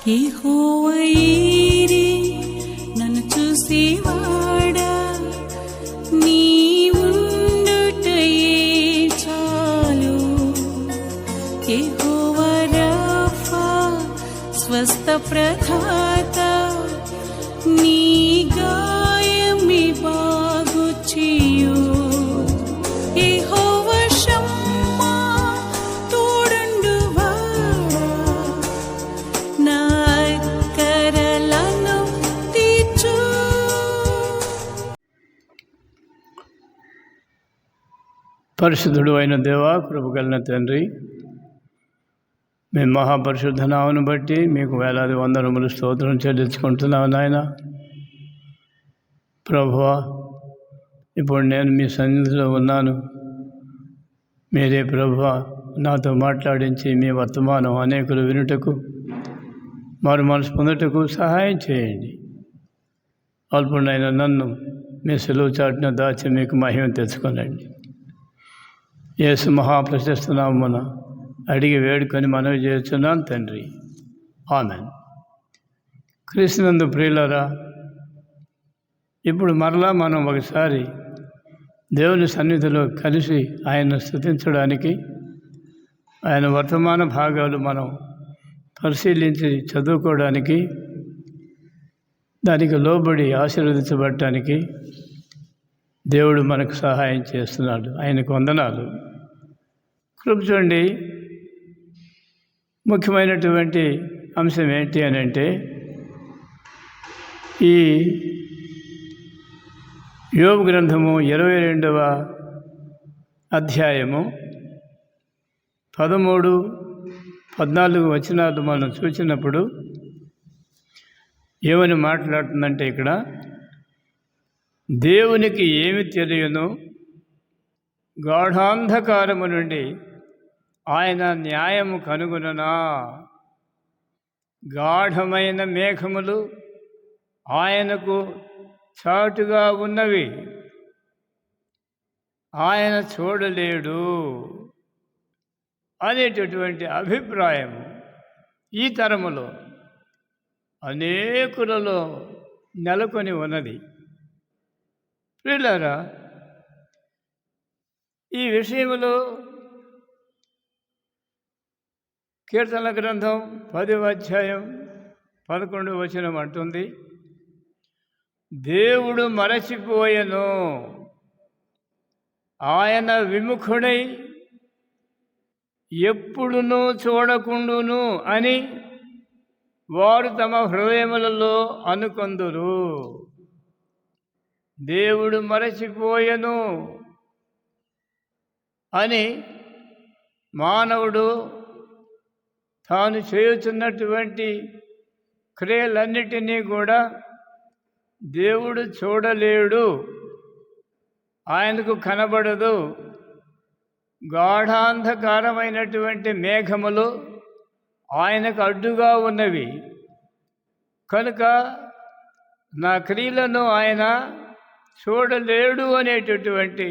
యెహోవా ఈరే నన్ను చూసేవాడా, నీవుండుటయే చాలు. యెహోవా రఫా స్వస్థ ప్రదాత, నీ గాయమే బాగు చేయు. యెహోవా షమ్మా తోడుండువాడా, నా అక్కరలను తీర్చు. పరిశుద్ధుడు అయిన దేవా, కృపగలిగిన తండ్రి, మీ మహాపరిశుద్ధ నామను బట్టి మీకు వేలాది వందనములు స్తోత్రం చెల్లించుకుంటున్నాను నాయన. ప్రభువా, ఇప్పుడు నేను మీ సన్నిధిలో ఉన్నాను. మీరే ప్రభువా నాతో మాట్లాడించి మీ వర్తమానం అనేకులు వినుటకు, మారు మనసు పొందుటకు సహాయం చేయండి. అల్పుడైన నన్ను మీ సెలవు చాటున దాచి మీకు మహిమ తెచ్చుకోనండి. యేసు మహాప్రశస్త నామమున అడిగి వేడుకొని మనవి చేస్తున్నాను తండ్రి, ఆమేన్. క్రీస్తునందు ప్రియులారా, ఇప్పుడు మరలా మనం ఒకసారి దేవుని సన్నిధిలో కలిసి ఆయన్ను స్తుతించడానికి, ఆయన వర్తమాన భాగాలు మనం పరిశీలించి చదువుకోవడానికి, దానికి లోబడి ఆశీర్వదించబడటానికి దేవుడు మనకు సహాయం చేస్తున్నాడు. ఆయనకు వందనాలు. కృప చూడండి, ముఖ్యమైనటువంటి అంశం ఏంటి అని అంటే, ఈ యోబు గ్రంథము 22వ అధ్యాయము 13, 14 వచనాలు మనం చూసినప్పుడు ఏమని మాట్లాడుతుందంటే, ఇక్కడ దేవునికి ఏమి తెలియను, గాఢాంధకారము నుండి ఆయన న్యాయము కనుగొనునా. గాఢమైన మేఘములు ఆయనకు చాటుగా ఉన్నవి, ఆయన చూడలేడు అనేటటువంటి అభిప్రాయము ఈ తరములో అనేకులలో నెలకొని ఉన్నది. ప్రియులారా, ఈ విషయంలో కీర్తనల గ్రంథం 10వ అధ్యాయం 11వ వచనం అంటుంది, దేవుడు మరచిపోయెను, ఆయన విముఖుడై ఎప్పుడునూ చూడకుండును అని వారు తమ హృదయములలో అనుకొందురు. దేవుడు మరచిపోయెను అని మానవుడు తాను చేయుచున్నటువంటి క్రియలన్నిటినీ కూడా దేవుడు చూడలేడు, ఆయనకు కనబడదు. గాఢాంధకారమైనటువంటి మేఘములు ఆయనకు అడ్డుగా ఉన్నవి కనుక నా క్రియలను ఆయన చూడలేడు అనేటటువంటి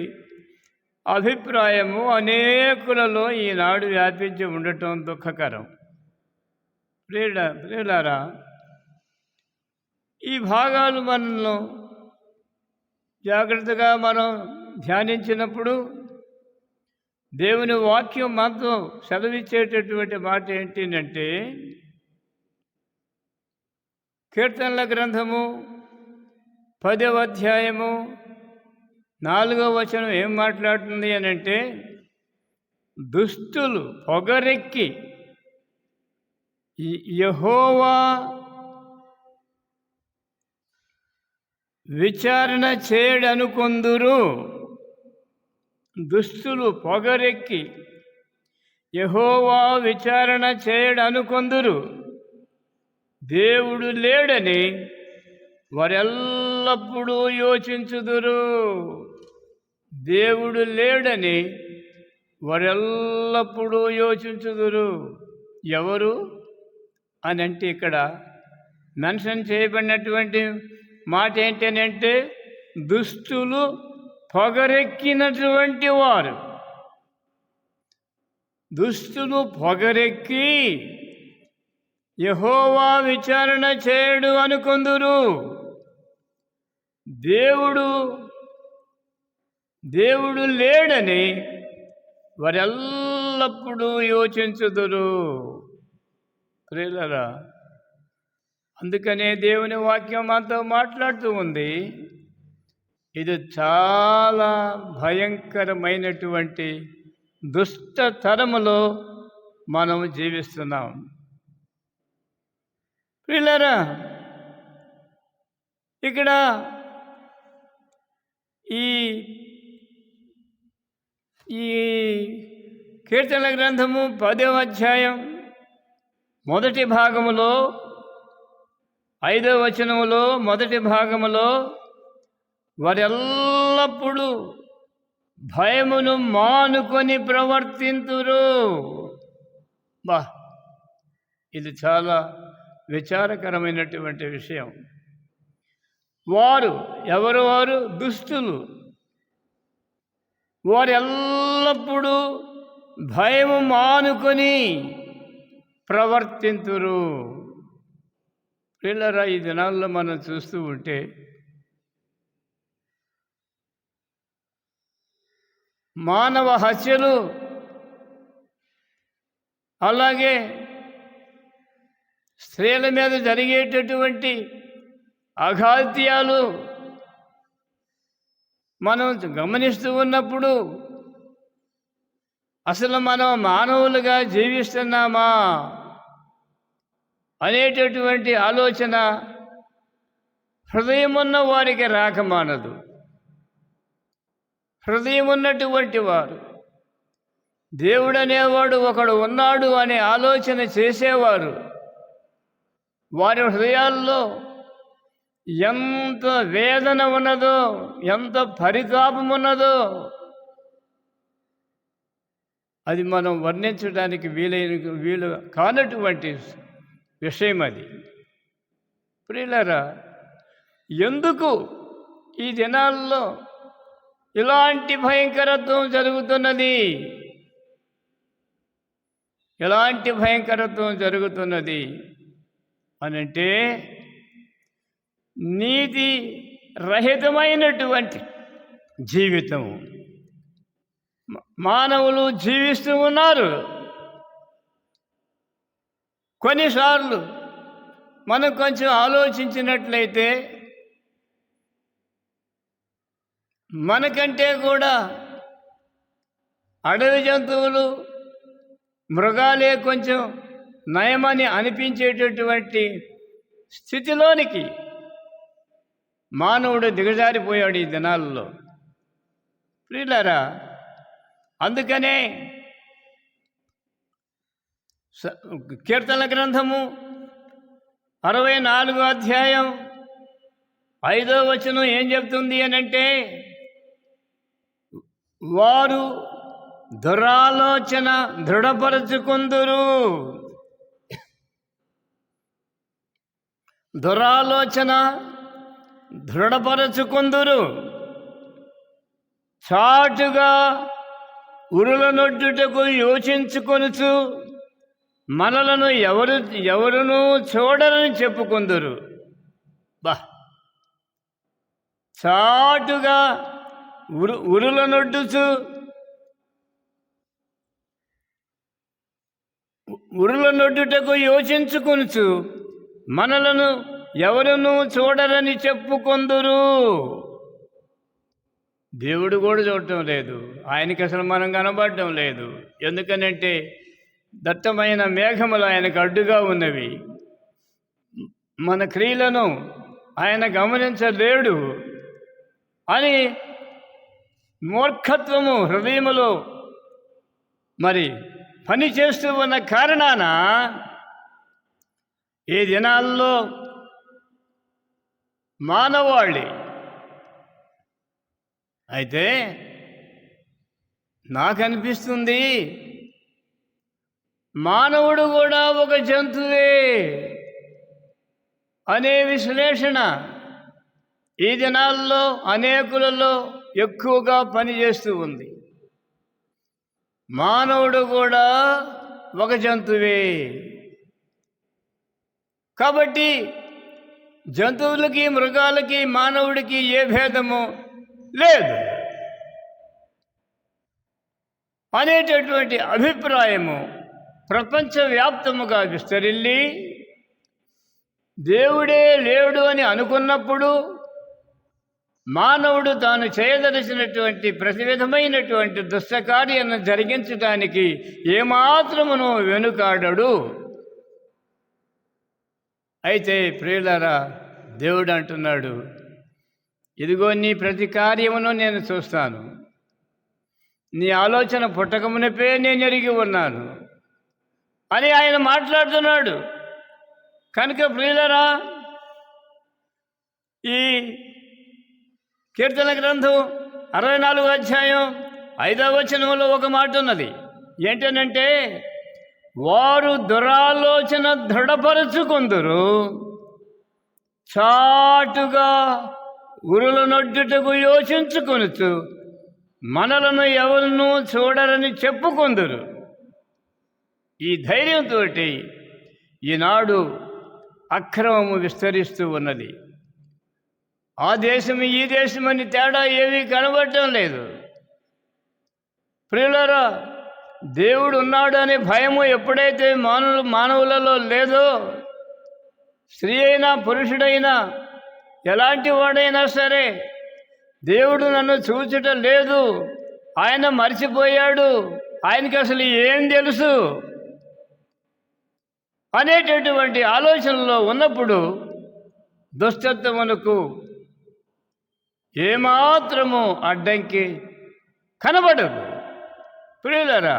అభిప్రాయము అనేకులలో ఈనాడు వ్యాపించి ఉండటం దుఃఖకరం. ప్రియులారా, ఈ భాగాలు మనల్ని జాగ్రత్తగా మనం ధ్యానించినప్పుడు దేవుని వాక్యం మనతో సెలవిచ్చేటటువంటి మాట ఏంటంటే, కీర్తనల గ్రంథము 10వ అధ్యాయము 4వ వచనం ఏం మాట్లాడుతుంది అని అంటే, దుష్టులు పొగరెక్కి యెహోవా విచారణ చేయడనుకొందురు. దుష్టులు పొగరెక్కి యెహోవా విచారణ చేయడనుకొందురు. దేవుడు లేడని వారెల్లప్పుడూ యోచించుదురు. దేవుడు లేడని వారెల్లప్పుడూ యోచించుదురు. ఎవరు అని అంటే, ఇక్కడ మెన్షన్ చేయబడినటువంటి మాట ఏంటంటే, దుష్టులు పొగరెక్కినటువంటి వారు. దుష్టులు పొగరెక్కి యెహోవా విచారణ చేయడు అనుకొందురు. దేవుడు లేడని వారెల్లప్పుడూ యోచించుదురు. ప్రియులారా, అందుకనే దేవుని వాక్యం మాతో మాట్లాడుతూ ఉంది. ఇది చాలా భయంకరమైనటువంటి దుష్ట తరములో మనం జీవిస్తున్నాం. ప్రియులారా, ఇక్కడ ఈ కీర్తనల గ్రంథము 10వ అధ్యాయం మొదటి భాగములో 5వ వచనములో మొదటి భాగములో వారెల్లప్పుడూ భయమును మానుకొని ప్రవర్తింతురు. ఇది చాలా విచారకరమైనటువంటి విషయం. వారు దుష్టులు. వారు ఎల్లప్పుడూ భయము మానుకొని ప్రవర్తింతురు. పిల్లరా, ఈ దినాల్లో మనం చూస్తూ ఉంటే మానవ హత్యలు, అలాగే స్త్రీల మీద జరిగేటటువంటి అఘాత్యాలు మనం గమనిస్తూ ఉన్నప్పుడు అసలు మనం మానవులుగా జీవిస్తున్నామా అనేటటువంటి ఆలోచన హృదయం ఉన్న వారికి రాకమానదు. హృదయం ఉన్నటువంటి వారు, దేవుడు అనేవాడు ఒకడు ఉన్నాడు అనే ఆలోచన చేసేవారు, వారి హృదయాల్లో ఎంత వేదన ఉన్నదో, ఎంత పరితాపం ఉన్నదో అది మనం వర్ణించడానికి వీలు కానటువంటి విషయం అది. ప్రియులారా, ఎందుకు ఈ దినాల్లో ఇలాంటి భయంకరత్వం జరుగుతున్నది? ఎలాంటి భయంకరత్వం జరుగుతున్నది అనంటే, నీతి రహితమైనటువంటి జీవితం మానవులు జీవిస్తూ ఉన్నారు. కొన్నిసార్లు మనం కొంచెం ఆలోచించినట్లయితే మనకంటే కూడా అడవి జంతువులు, మృగాలే కొంచెం నయమని అనిపించేటటువంటి స్థితిలోనికి మానవుడు దిగజారిపోయాడు ఈ దినాల్లో. ప్రియులారా, అందుకనే కీర్తనల గ్రంథము 64వ అధ్యాయం 5వ వచనం ఏం చెప్తుంది అనంటే, వారు దురాలోచన దృఢపరచుకుందురు. దురాలోచన దృఢపరచుకుందురు. చాటుగా ఉరులనొడ్డుటకు యోచించుకొనుచు మనలను ఎవరునూ చూడరని చెప్పుకుందురు. చాటుగా ఉరులనొడ్డుటకు యోచించుకొనుచు మనలను ఎవరునూ చూడరని చెప్పుకొందురు. దేవుడు కూడా చూడటం లేదు, ఆయనకి అసలు మనం కనబడటం లేదు. ఎందుకనంటే దట్టమైన మేఘములు ఆయనకు అడ్డుగా ఉన్నవి. మన క్రియలను ఆయన గమనించలేడు అని మూర్ఖత్వము హృదయములో మరి పని చేస్తూ ఉన్న కారణాన ఈ దినాల్లో మానవాళి అయితే నాకు అనిపిస్తుంది మానవుడు కూడా ఒక జంతువే అనే విశ్లేషణ ఈ దినాల్లో అనేకులలో ఎక్కువగా పనిచేస్తూ ఉంది. మానవుడు కూడా ఒక జంతువే. కాబట్టి జంతువులకి, మృగాలకి, మానవుడికి ఏ భేదము లేదు అనేటటువంటి అభిప్రాయము ప్రపంచవ్యాప్తముగా విస్తరిల్లి దేవుడే లేడు అని అనుకున్నప్పుడు మానవుడు తాను చేయదలసినటువంటి ప్రతి విధమైనటువంటి దుష్టకార్యాన్ని జరిగించటానికి ఏమాత్రమును వెనుకాడడు. అయితే ప్రియులారా, దేవుడు అంటున్నాడు, ఇదిగో నీ ప్రతి కార్యమును నేను చూస్తాను, నీ ఆలోచన పుట్టకమునిపే నేను ఎరిగి ఉన్నాను అని ఆయన మాట్లాడుతున్నాడు. కనుక ప్రియులారా, ఈ కీర్తన గ్రంథం 64వ అధ్యాయం 5వ వచనంలో ఒక మాట ఉన్నది. ఏంటనంటే, వారు దురాలోచన దృఢపరుచుకుందురు, చాటుగా ఉరులనొడ్డుటకు యోచించుకొనుచు మనలను ఎవరినూ చూడరని చెప్పుకొందురు. ఈ ధైర్యంతో ఈనాడు అక్రమము విస్తరిస్తూ ఉన్నది. ఆ దేశం ఈ దేశమని తేడా ఏమీ కనబడటం లేదు. ప్రియులారా, దేవుడు ఉన్నాడు అనే భయము ఎప్పుడైతే మానవులలో లేదో, స్త్రీ అయినా పురుషుడైనా ఎలాంటి వాడైనా సరే, దేవుడు నన్ను చూచుట లేదు, ఆయన మర్చిపోయాడు, ఆయనకి అసలు ఏం తెలుసు అనేటటువంటి ఆలోచనలో ఉన్నప్పుడు దుష్టత్వమునకు ఏమాత్రము అడ్డంకి కనబడదు. ప్రియులారా,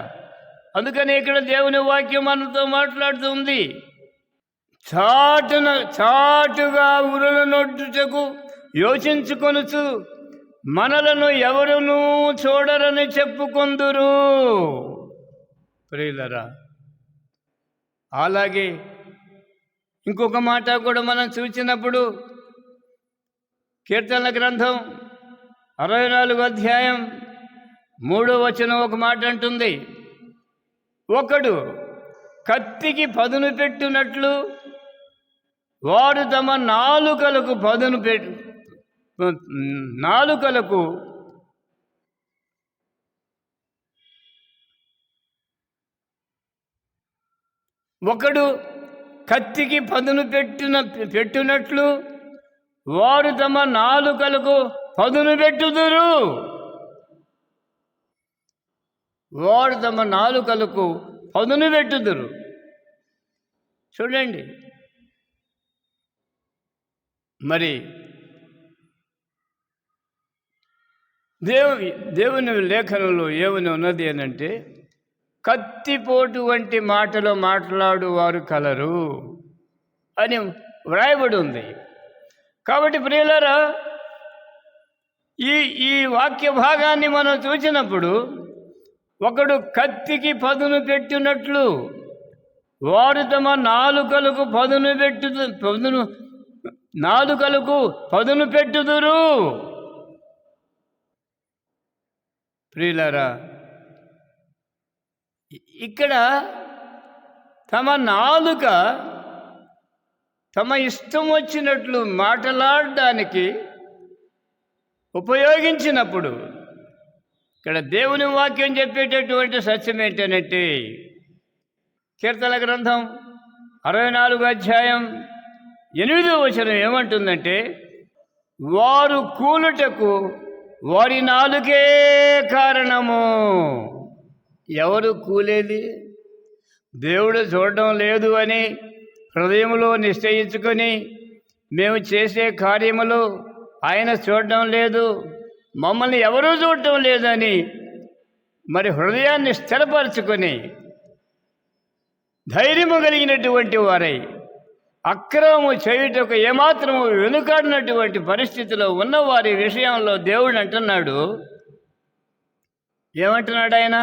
అందుకని ఇక్కడ దేవుని వాక్యం మనతో మాట్లాడుతుంది. చాటుగా ఉరులనొడ్డుటకు యోచించుకొనుచు మనలను ఎవరునూ చూడరని చెప్పుకొందురు. ప్రియులారా, అలాగే ఇంకొక మాట కూడా మనం చూసినప్పుడు కీర్తన గ్రంథం 64వ అధ్యాయం 3వ వచనం ఒక మాట అంటుంది, ఒకడు కత్తికి పదును పెట్టునట్లు వారు తమ నాలుకలకు ఒకడు కత్తికి పదును పెట్టునట్లు వారు తమ నాలుకలకు పదును పెట్టుదురు. వారు తమ నాలుకలకు పదును పెట్టుదురు. చూడండి, మరి దేవుని లేఖనంలో ఏమని ఉన్నది అనంటే, కత్తిపోటు వంటి మాటలు మాట్లాడు వారు కలరు అని వ్రాయబడి ఉంది. కాబట్టి ప్రియులారా, ఈ వాక్య భాగాన్ని మనం చూసినప్పుడు, ఒకడు కత్తికి పదును పెట్టినట్లు వారు తమ నాలుకలకు పదును పెట్టుదురు. ప్రియులారా, ఇక్కడ తమ నాలుక తమ ఇష్టం వచ్చినట్లు మాట్లాడడానికి ఉపయోగించినప్పుడు, ఇక్కడ దేవుని వాక్యం చెప్పేటటువంటి సత్యం ఏంటంటే, కీర్తన గ్రంథం 64వ అధ్యాయం 8వ వచనం ఏమంటుందంటే, వారు కూలుటకు వారి నాలుకే కారణము. ఎవరు కూలేది? దేవుడు చూడడం లేదు అని హృదయంలో నిశ్చయించుకొని, మేము చేసే కార్యములు ఆయన చూడడం లేదు, మమ్మల్ని ఎవరూ చూడటం లేదని మరి హృదయాన్ని స్థిరపరచుకొని ధైర్యము కలిగినటువంటి వారై అక్రమము చేయుటకు ఏమాత్రము వెనుకాడినటువంటి పరిస్థితిలో ఉన్నవారి విషయంలో దేవుడు అంటున్నాడు. ఏమంటున్నాడు ఆయన?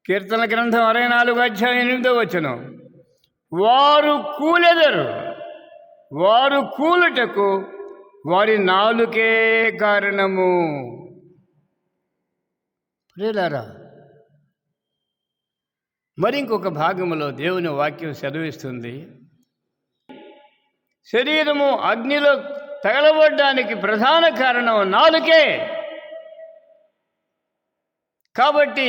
కీర్తన గ్రంథం 64వ అధ్యాయం 8వ వచనం, వారు కూలెదరు, వారు కూలుటకు వారి నాలుకే కారణము. ప్రియులారా, మరి ఇంకొక భాగంలో దేవుని వాక్యం సెలవిస్తుంది, శరీరము అగ్నిలో తగలబడ్డానికి ప్రధాన కారణం నాలుకే. కాబట్టి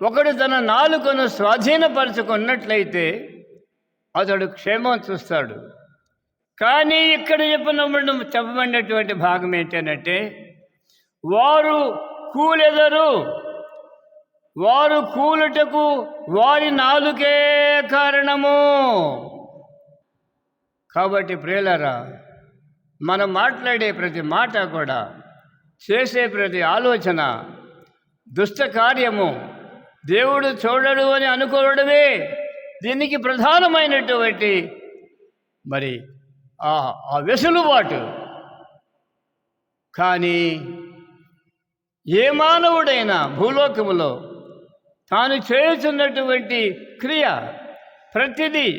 ఒకడు తన నాలుకను స్వాధీనపరచుకున్నట్లయితే అతడు క్షేమం చూస్తాడు. కానీ ఇక్కడ చెప్పబడినటువంటి భాగం ఏంటంటే, వారు కూలెదరు, వారు కూలుటకు వారి నాలుకే కారణము. కాబట్టి ప్రియులారా, మనం మాట్లాడే ప్రతి మాట కూడా, చేసే ప్రతి ఆలోచన, దుష్ట కార్యము దేవుడు చూడడు అని అనుకోవడమే దీనికి ప్రధానమైనటువంటి మరి ఆ వెసులుబాటు. కానీ ఏ మానవుడైనా భూలోకములో తాను చేయుచున్నటువంటి క్రియ ప్రతిదీ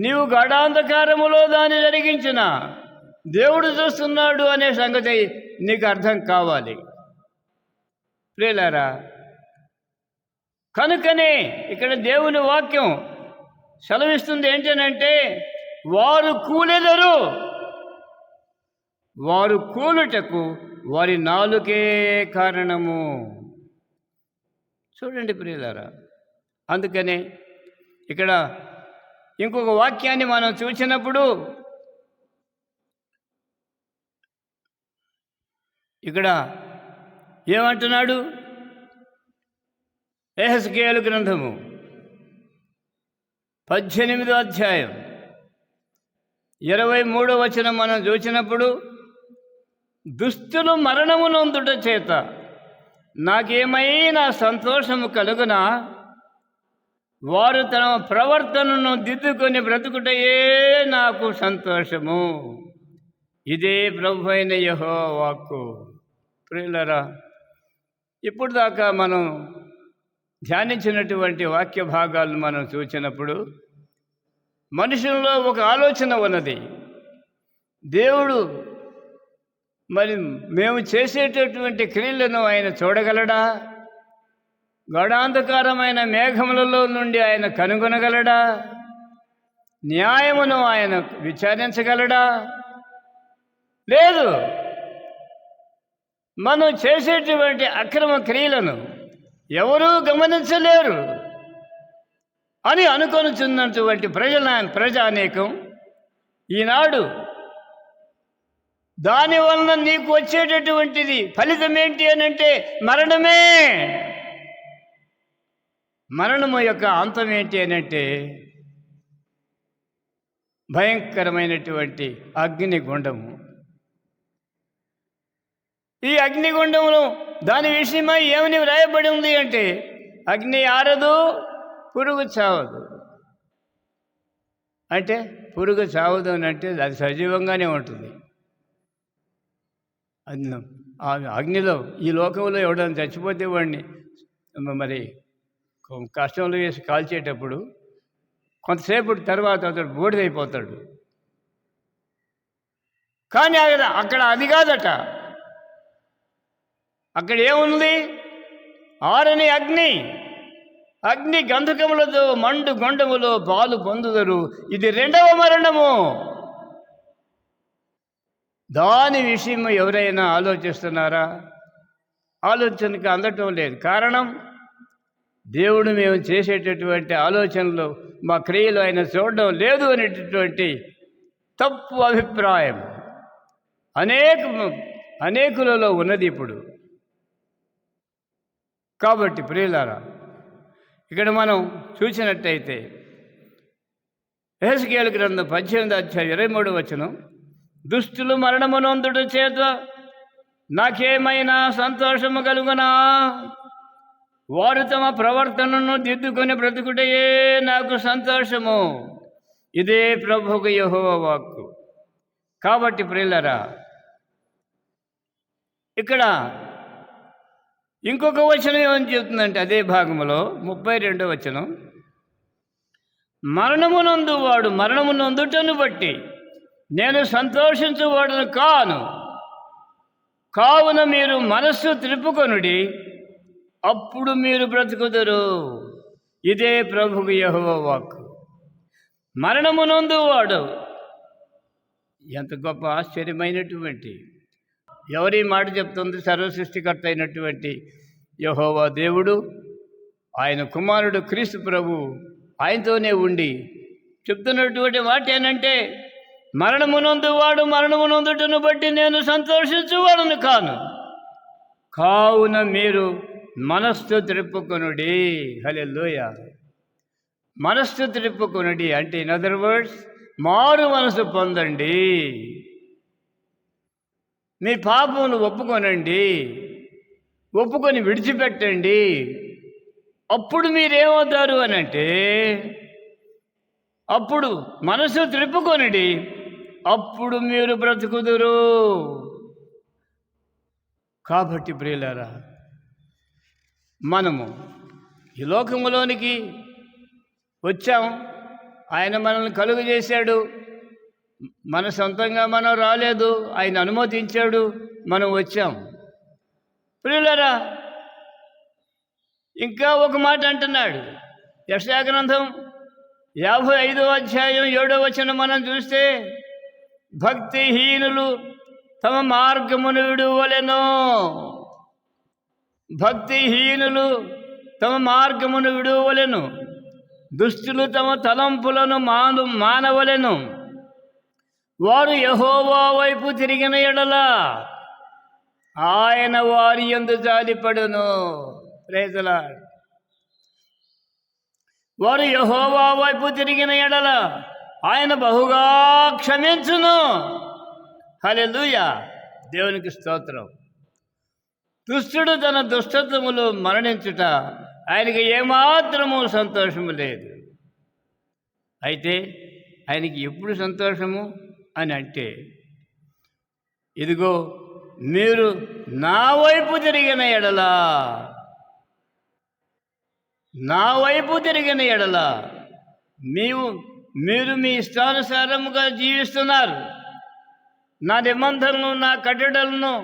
నీవు గాఢాంధకారములో దాన్ని జరిగించిన దేవుడు చూస్తున్నాడు అనే సంగతి నీకు అర్థం కావాలి ప్రియులారా. కనుకనే ఇక్కడ దేవుని వాక్యం సెలవిస్తుంది ఏంటనంటే, వారు కూలెదరు, వారు కూలుటకు వారి నాలుకే కారణము. చూడండి ప్రియులారా, అందుకనే ఇక్కడ ఇంకొక వాక్యాన్ని మనం చూసినప్పుడు, ఇక్కడ ఏమంటున్నాడు? యెహెజ్కేలు గ్రంథము 18వ అధ్యాయం 23వ వచనం మనం చూసినప్పుడు, దుష్టులు మరణము నొందుట చేత నాకేమైనా సంతోషము కలుగునా, వారు తమ ప్రవర్తనను దిద్దుకొని బ్రతుకుటయే నాకు సంతోషము. ఇదే ప్రభు అయిన యెహోవా వాక్కు. ప్రియులారా, ఇప్పుడు దాకా మనం ధ్యానించినటువంటి వాక్య భాగాలను మనం చూసినప్పుడు మనుషుల్లో ఒక ఆలోచన ఉన్నది. దేవుడు మరి మేము చేసేటటువంటి క్రియలను ఆయన చూడగలడా? గాఢాంధకారమైన మేఘములలో నుండి ఆయన కనుగొనగలడా? న్యాయమును ఆయన విచారించగలడా? లేదు. మనం చేసేటువంటి అక్రమ క్రియలను ఎవరూ గమనించలేరు అని అనుకొనుచున్నటువంటి ప్రజానేకం ఈనాడు దానివలన నీకు వచ్చేటటువంటిది ఫలితం ఏంటి అని అంటే మరణమే. మరణము యొక్క అంతం ఏంటి అని అంటే భయంకరమైనటువంటి అగ్నిగుండము. ఈ అగ్నిగుండమును దాని విషయమై ఏమని వ్రాయబడి ఉంది అంటే, అగ్ని ఆరదు, పురుగు చావదు. అంటే పురుగు చావదు అని అంటే అది సజీవంగానే ఉంటుంది. అగ్నిలో ఈ లోకంలో ఎవడైనా చచ్చిపోతే వాడిని మరి కష్టంలో వేసి కాల్చేటప్పుడు కొంతసేపటి తర్వాత అతడు బూడిదైపోతాడు. కానీ అక్కడ అది కాదట. అక్కడ ఏముంది? ఆరని అగ్ని గంధకములతో మండు గొండములో పాలు పొందుదరు. ఇది రెండవ మరణము. దాని విషయం ఎవరైనా ఆలోచిస్తున్నారా? ఆలోచనకి అందటం లేదు. కారణం, దేవుడు మేము చేసేటటువంటి ఆలోచనలు, మా క్రియలు ఆయన చూడడం లేదు అనేటటువంటి తప్పు అభిప్రాయం అనేకులలో ఉన్నది ఇప్పుడు. కాబట్టి ప్రియులారా, ఇక్కడ మనం చూసినట్టయితే యెహెజ్కేలు గ్రంథం 18వ అధ్యాయం 23వ వచనం, దుష్టులు మరణము నొందుట చేత నాకేమైనా సంతోషము కలుగునా, వారు తమ ప్రవర్తనను దిద్దుకొని బ్రతుకుటయే నాకు సంతోషము. ఇదే ప్రభువుకు యెహోవా వాక్కు. కాబట్టి ప్రియులారా, ఇక్కడ ఇంకొక వచనం ఏమని చెప్తుందంటే అదే భాగంలో 32వ వచనం, మరణమునందు వాడు మరణము నొందుటను బట్టి నేను సంతోషించువాడును కావున మీరు మనస్సు త్రిప్పుకొనుడి, అప్పుడు మీరు బ్రతుకుదురు. ఇదే ప్రభువు యెహోవా వాక్కు. మరణమునందు వాడు ఎంత గొప్ప ఆశ్చర్యమైనటువంటి, ఎవరి మాట చెప్తుంది? సర్వసృష్టికర్త అయినటువంటి యెహోవా దేవుడు, ఆయన కుమారుడు క్రీస్తు ప్రభు ఆయనతోనే ఉండి చెప్తున్నటువంటి మాట ఏంటంటే, మరణమునందు వాడు మరణమునందుటను బట్టి నేను సంతోషించువాడను కాను, కావున మీరు మనస్సు త్రిప్పుకొనుడి. హల్లెలూయా. మనస్సు త్రిప్పుకొనుడి అంటే ఇన్ అదర్ వర్డ్స్, మారు మనసు పొందండి, మీ పాపమును ఒప్పుకొనండి, ఒప్పుకొని విడిచిపెట్టండి. అప్పుడు మీరేమవుతారు అని అంటే, అప్పుడు మనసు త్రిప్పుకొనిడి, అప్పుడు మీరు బ్రతుకుదురు. కాబట్టి ప్రియులారా, మనము ఈ లోకములోనికి వచ్చాం, ఆయన మనల్ని కలుగు చేశాడు. మన సొంతంగా మనం రాలేదు, ఆయన అనుమతించాడు, మనం వచ్చాం. ప్రియులారా, ఇంకా ఒక మాట అంటున్నాడు. యెషయా గ్రంథం 55వ అధ్యాయం 7వ వచనం మనం చూస్తే, భక్తిహీనులు తమ మార్గమును విడువలెను, భక్తిహీనులు తమ మార్గమును విడువలెను, దుష్టులు తమ తలంపులను మానవలెను, వారు యెహోవా వైపు తిరిగిన ఎడల ఆయన వారి యందు జాలిపడును. Praise the lord. వారు యెహోవా వైపు తిరిగిన ఎడల ఆయన బహుగా క్షమించును. హల్లెలూయా. దేవునికి స్తోత్రం. దుష్టుడు తన దుష్టత్వములు మరణించుట ఆయనకి ఏమాత్రము సంతోషము లేదు. అయితే ఆయనకి ఎప్పుడు సంతోషము అని అంటే, ఇదిగో మీరు నా వైపు తిరిగిన ఎడలా, నా వైపు తిరిగిన ఎడల, మీరు మీ ఇష్టానుసారముగా జీవిస్తున్నారు, నా నిబంధనలను నా కట్టడలను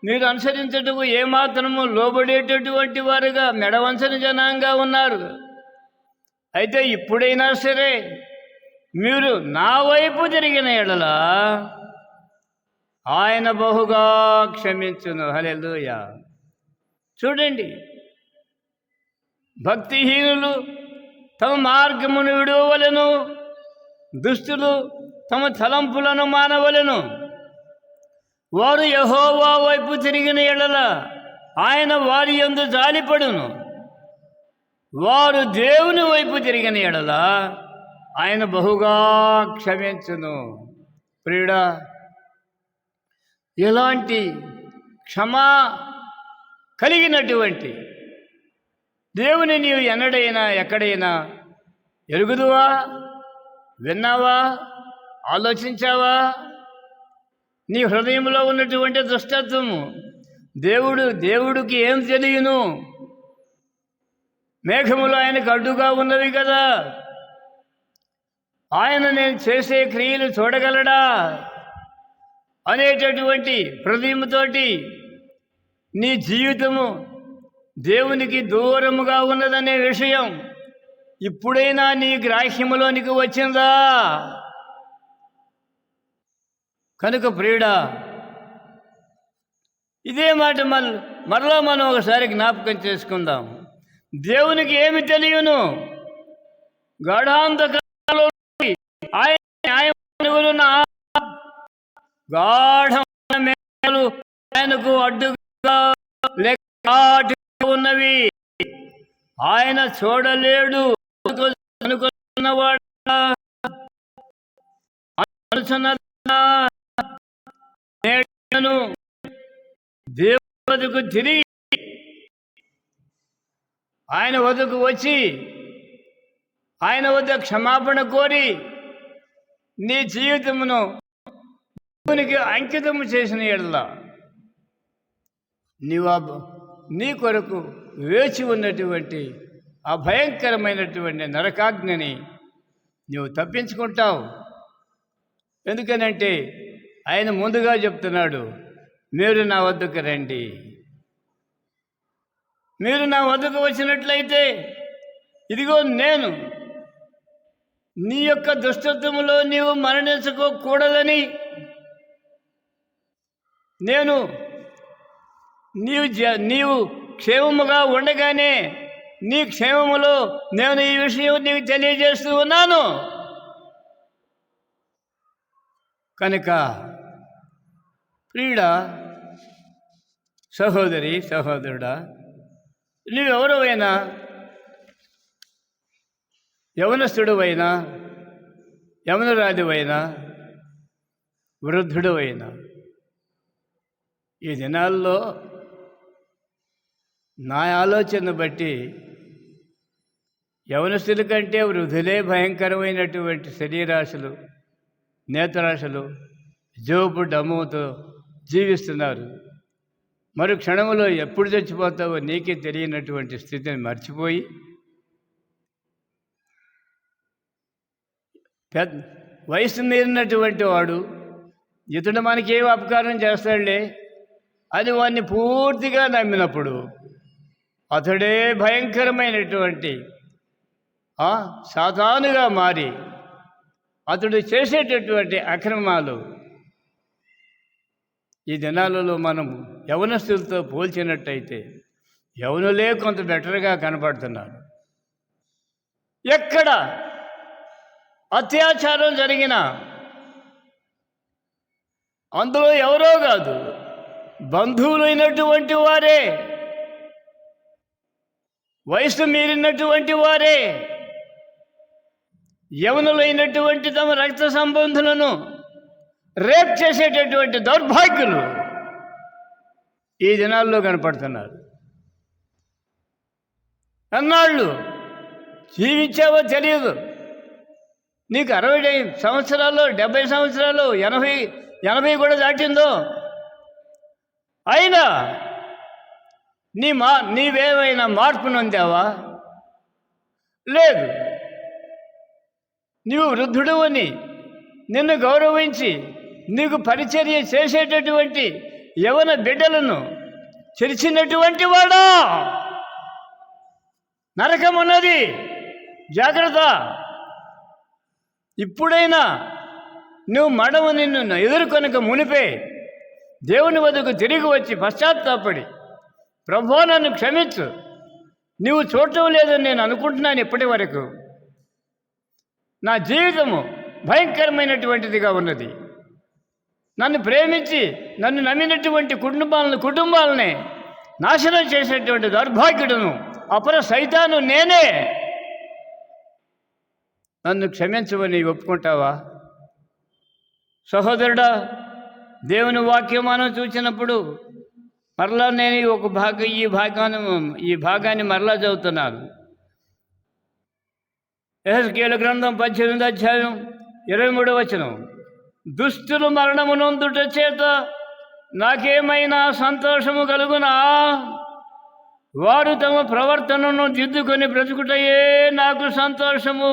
మీరు అనుసరించటకు ఏమాత్రము లోబడేటటువంటి వారుగా మెడవంచని జనాంగా ఉన్నారు. అయితే ఇప్పుడైనా సరే మీరు నా వైపు తిరిగిన ఎడల ఆయన బహుగా క్షమించును. హల్లెలూయా. చూడండి, భక్తిహీనులు తమ మార్గమును విడువవలెను, దుష్టులు తమ తలంపులను మానవలెను, వారు యెహోవా వైపు తిరిగిన ఎడల ఆయన వారి యందు జాలిపడును, వారు దేవుని వైపు తిరిగిన ఎడల ఆయన బహుగా క్షమించును. ప్రియుడా, ఇలాంటి క్షమా కలిగినటువంటి దేవుని నీవు ఎన్నడైనా ఎక్కడైనా ఎరుగుదువా, విన్నావా, ఆలోచించావా? నీ హృదయంలో ఉన్నటువంటి దుష్టత్వము దేవుడికి ఏం తెలియను? మేఘములు ఆయనకు అడ్డుగా ఉన్నవి కదా, ఆయన నేను చేసే క్రియలు చూడగలడా అనేటటువంటి హృదయముతోటి నీ జీవితము దేవునికి దూరముగా ఉన్నదనే విషయం ఇప్పుడైనా నీ గ్రాహ్యములోనికి వచ్చిందా? కనుక ప్రియుడా, ఇదే మాట మరలా మనం ఒకసారి జ్ఞాపకం చేసుకుందాం. దేవునికి ఏమి తెలియను? గాఢాంధకారంలో గాఢమైన మేఘాలు ఆయనకు అడ్డుగా ఉన్నవి, ఆయన చూడలేడు అనుకున్నవాడు దేవుడు తిరిగి ఆయన వద్దకు వచ్చి ఆయన వద్ద క్షమాపణ కోరి నీ జీవితమును దేవునికి అంకితము చేసిన ఎడల నీ కొరకు వేచి ఉన్నటువంటి ఆ భయంకరమైనటువంటి నరకాగ్నిని నువ్వు తప్పించుకుంటావు. ఎందుకనంటే ఆయన ముందుగా చెప్తున్నాడు, మీరు నా వద్దకు రండి. మీరు నా వద్దకు వచ్చినట్లయితే ఇదిగో నేను నీ యొక్క దుష్టత్వములో నీవు మరణించుకోకూడదని నేను నీవు క్షేమముగా ఉండగానే నీ క్షేమములో నేను ఈ విషయం నీకు తెలియజేస్తూ ఉన్నాను. కనుక ప్రియుడా, సహోదరి, సహోదరుడా, నువ్వెవరువైనా, యవనస్తుడువైనా, యవనరాజువైనా, వృద్ధుడువైనా, ఈ దినాల్లో నా ఆలోచన బట్టి యవనస్తుల కంటే వృద్ధులే భయంకరమైనటువంటి శరీరాశలు, నేత్రాశలు, జోబు డమ్ముతో జీవిస్తున్నారు. మరు క్షణంలో ఎప్పుడు చచ్చిపోతావో నీకే తెలియనటువంటి స్థితిని మర్చిపోయి వయసు మీరినటువంటి వాడు ఇతడు మనకేం అపకారం చేస్తాడులే అది వాడిని పూర్తిగా నమ్మినప్పుడు అతడే భయంకరమైనటువంటి సాతానుగా మారి అతడు చేసేటటువంటి అక్రమాలు ఈ దినాలలో మనం యవనస్తులతో పోల్చినట్టయితే యవనులే కొంత బెటర్గా కనపడుతున్నారు. ఎక్కడ అత్యాచారం జరిగినా అందులో ఎవరో కాదు, బంధువులైనటువంటి వారే, వయసు మీరినటువంటి వారే, యవనులైనటువంటి తమ రక్త సంబంధులను రేప్ చేసేటటువంటి దౌర్భాగ్యులు ఈ దినాల్లో కనపడుతున్నారు. అన్నాళ్ళు జీవించావో తెలియదు, నీకు 60 సంవత్సరాలు, 70 సంవత్సరాలు, 80 కూడా దాటిందో, అయినా నీవేమైనా మార్పు నొందావా? లేదు. నీవు వృద్ధుడు అని నిన్ను గౌరవించి నీకు పరిచర్య చేసేటటువంటి యవన బిడ్డలను చెరిచినటువంటి వాడా, నరకం ఉన్నది, జాగ్రత్త. ఇప్పుడైనా నువ్వు మడము నిన్ను ఎదుర్కొనక మునిపే దేవుని వద్దకు తిరిగి వచ్చి పశ్చాత్తాపడి, ప్రభువా నన్ను క్షమించు, నువ్వు చూడటం లేదని నేను అనుకుంటున్నాను, ఇప్పటి వరకు నా జీవితము భయంకరమైనటువంటిదిగా ఉన్నది, నన్ను ప్రేమించి నన్ను నమ్మినటువంటి కుటుంబాలని నాశనం చేసేటువంటి దౌర్భాగ్యుడును అపర సైతాను నేనే, నన్ను క్షమించవని ఒప్పుకుంటావా? సహోదరుడా, దేవుని వాక్యం మనం చూసినప్పుడు మరలా నేను ఈ భాగాన్ని మరలా చదువుతున్నాను. యెహెజ్కేలు గ్రంథం 18వ అధ్యాయం 23వ వచనం. దుష్టులు మరణము నొందుట చేత నాకేమైనా సంతోషము కలుగునా? వారు తమ ప్రవర్తనను దిద్దుకొని బ్రతుకుటయే నాకు సంతోషము.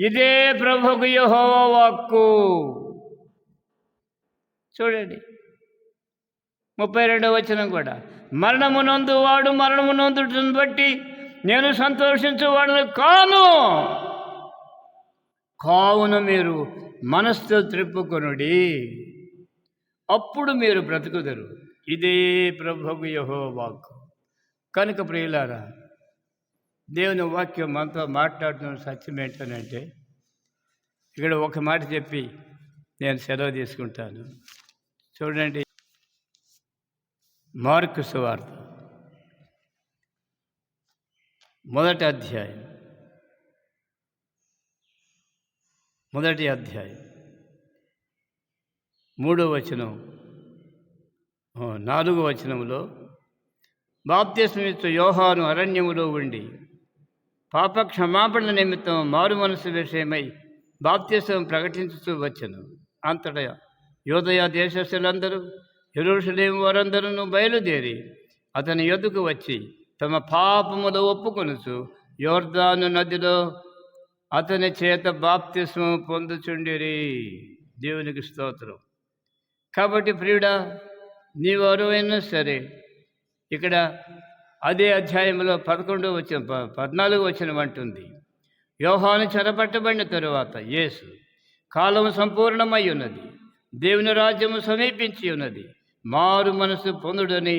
ఇదే ప్రభువుకు యెహోవా వాక్కు. చూడండి 32వ వచనం కూడా. మరణము నందు వాడు మరణము నొందుటను బట్టి నేను సంతోషించువాడను కావున మీరు మనస్సు త్రిప్పుకొనుడి, అప్పుడు మీరు బ్రతుకుదరు. ఇదే ప్రభువుకు యెహోవా వాక్కు. కనుక ప్రియులారా, దేవుని వాక్యం మనతో మాట్లాడుతున్న సత్యం ఏంటనంటే, ఇక్కడ ఒక మాట చెప్పి నేను సెలవు తీసుకుంటాను. చూడండి, మార్కు సువార్త 1వ అధ్యాయం 3వ వచనం 4వ వచనంలో, బాప్తిస్మమిచ్చు యోహాను అరణ్యములో ఉండి పాప క్షమాపణ నిమిత్తం మారు మనసు విషయమై బాప్తిస్మం ప్రకటించుతూ వచ్చెను. అంతటా యూదయ దేశస్థులందరూ యెరూషలేము వారందరూ బయలుదేరి అతని యొద్దకు వచ్చి తమ పాపములు ఒప్పుకొనుచు యోర్దాను నదిలో అతని చేత బాప్తిస్మం పొందుచుండిరి. దేవునికి స్తోత్రం. కాబట్టి ప్రియుడా, నీవెవరైనా సరే ఇక్కడ అదే అధ్యాయంలో 14 వచనం అంటుంది, యోహాను చెరపట్టబడిన తరువాత యేసు, కాలము సంపూర్ణమై ఉన్నది, దేవుని రాజ్యము సమీపించి ఉన్నది, మారు మనసు పొందుడని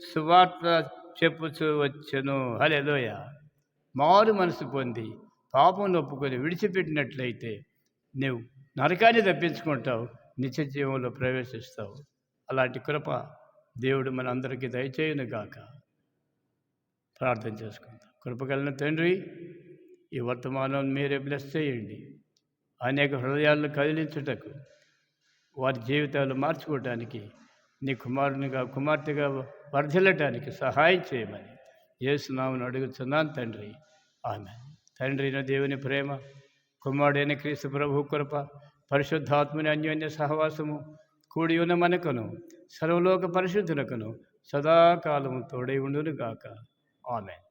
సువార్త చెప్పుచూ వచ్చెను. హల్లెలూయా. మారు మనసు పొంది పాపం ఒప్పుకొని విడిచిపెట్టినట్లయితే నువ్వు నరకాన్ని తప్పించుకుంటావు, నిత్య జీవంలో ప్రవేశిస్తావు. అలాంటి కృప దేవుడు మన అందరికీ దయచేయును గాక. ప్రార్థన చేసుకుందాం. కృపగలిగిన తండ్రి, ఈ వర్తమానం మీరే బ్లెస్ చేయండి. అనేక హృదయాలను కదిలించుటకు, వారి జీవితాలు మార్చుకోవటానికి, నీ కుమార్తెగా వర్ధిల్లటానికి సహాయం చేయమని యేసునామమున అడుగుతున్నాను తండ్రి. ఆమేన్. తండ్రి అయిన దేవుని ప్రేమ, కుమారుడైన క్రీస్తు ప్రభు కృప, పరిశుద్ధాత్మని అన్యోన్య సహవాసము కూడి ఉన్న మనకును సర్వలోక పరిశుద్ధులకును సదాకాలము తోడై ఉండును గాక. ఆమేన్.